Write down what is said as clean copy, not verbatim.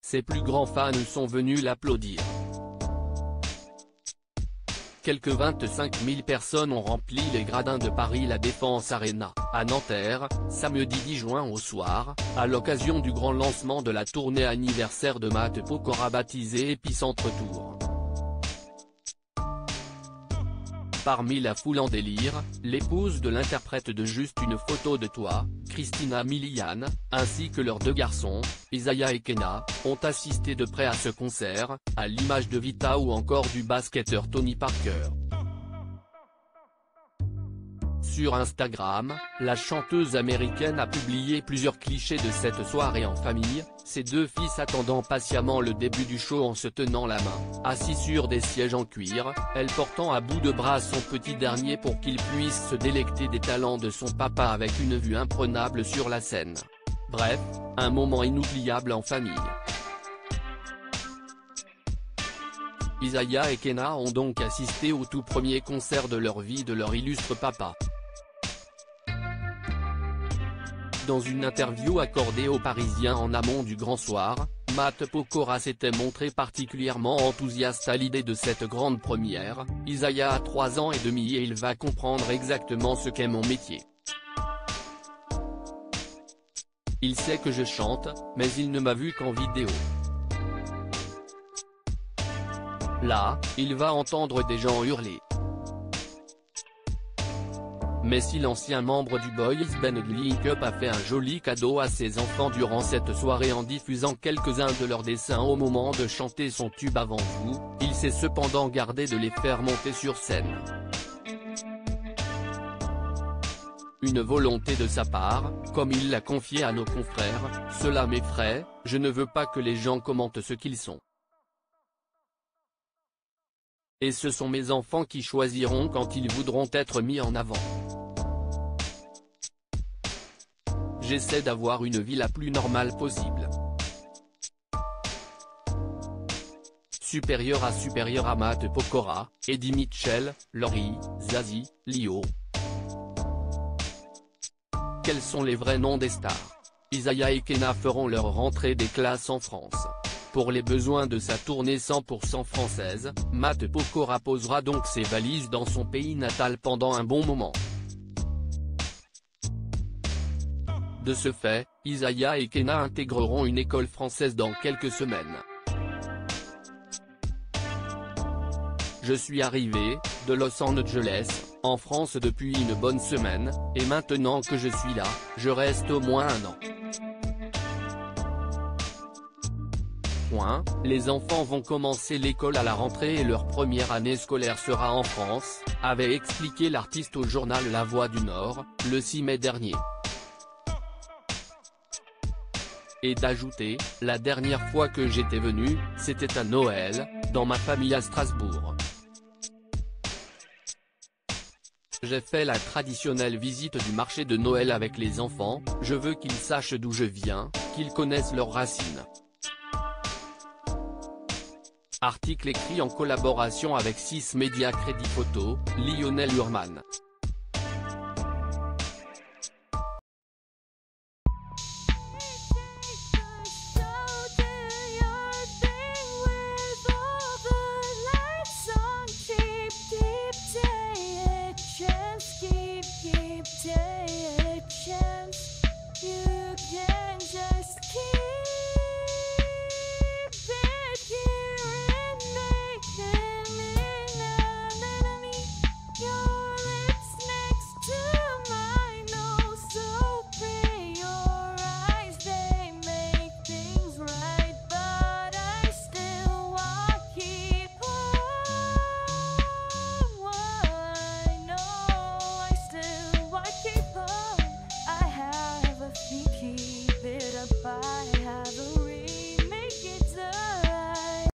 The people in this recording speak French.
ses plus grands fans sont venus l'applaudir. Quelques 25 000 personnes ont rempli les gradins de Paris La Défense Arena, à Nanterre, samedi 10 juin au soir, à l'occasion du grand lancement de la tournée anniversaire de Matt Pokora baptisée Épicentre Tour. Parmi la foule en délire, l'épouse de l'interprète de Juste une photo de toi, Christina Milian, ainsi que leurs deux garçons, Isaiah et Kenna, ont assisté de près à ce concert, à l'image de Vita ou encore du basketteur Tony Parker. Sur Instagram, la chanteuse américaine a publié plusieurs clichés de cette soirée en famille, ses deux fils attendant patiemment le début du show en se tenant la main, assis sur des sièges en cuir, elle portant à bout de bras son petit dernier pour qu'il puisse se délecter des talents de son papa avec une vue imprenable sur la scène. Bref, un moment inoubliable en famille. Isaiah et Kenna ont donc assisté au tout premier concert de leur vie de leur illustre papa. Dans une interview accordée aux Parisiens en amont du grand soir, Matt Pokora s'était montré particulièrement enthousiaste à l'idée de cette grande première. Isaiah a 3 ans et demi et il va comprendre exactement ce qu'est mon métier. Il sait que je chante, mais il ne m'a vu qu'en vidéo. Là, il va entendre des gens hurler. Mais si l'ancien membre du boys band Link Up a fait un joli cadeau à ses enfants durant cette soirée en diffusant quelques-uns de leurs dessins au moment de chanter son tube Avant vous, il s'est cependant gardé de les faire monter sur scène. Une volonté de sa part, comme il l'a confié à nos confrères, cela m'effraie, je ne veux pas que les gens commentent ce qu'ils sont. Et ce sont mes enfants qui choisiront quand ils voudront être mis en avant. J'essaie d'avoir une vie la plus normale possible. Supérieur à Matt Pokora, Eddie Mitchell, Laurie, Zazie, Lio. Quels sont les vrais noms des stars? Isaiah et Kenna feront leur rentrée des classes en France. Pour les besoins de sa tournée 100% française, Matt Pokora posera donc ses valises dans son pays natal pendant un bon moment. De ce fait, Isaiah et Kenna intégreront une école française dans quelques semaines. Je suis arrivé, de Los Angeles, en France depuis une bonne semaine, et maintenant que je suis là, je reste au moins 1 an. Les enfants vont commencer l'école à la rentrée et leur première année scolaire sera en France, avait expliqué l'artiste au journal La Voix du Nord, le 6 mai dernier. Et d'ajouter, la dernière fois que j'étais venu, c'était à Noël, dans ma famille à Strasbourg. J'ai fait la traditionnelle visite du marché de Noël avec les enfants, je veux qu'ils sachent d'où je viens, qu'ils connaissent leurs racines. Article écrit en collaboration avec 6 Médias Crédit Photo, Lionel Urman.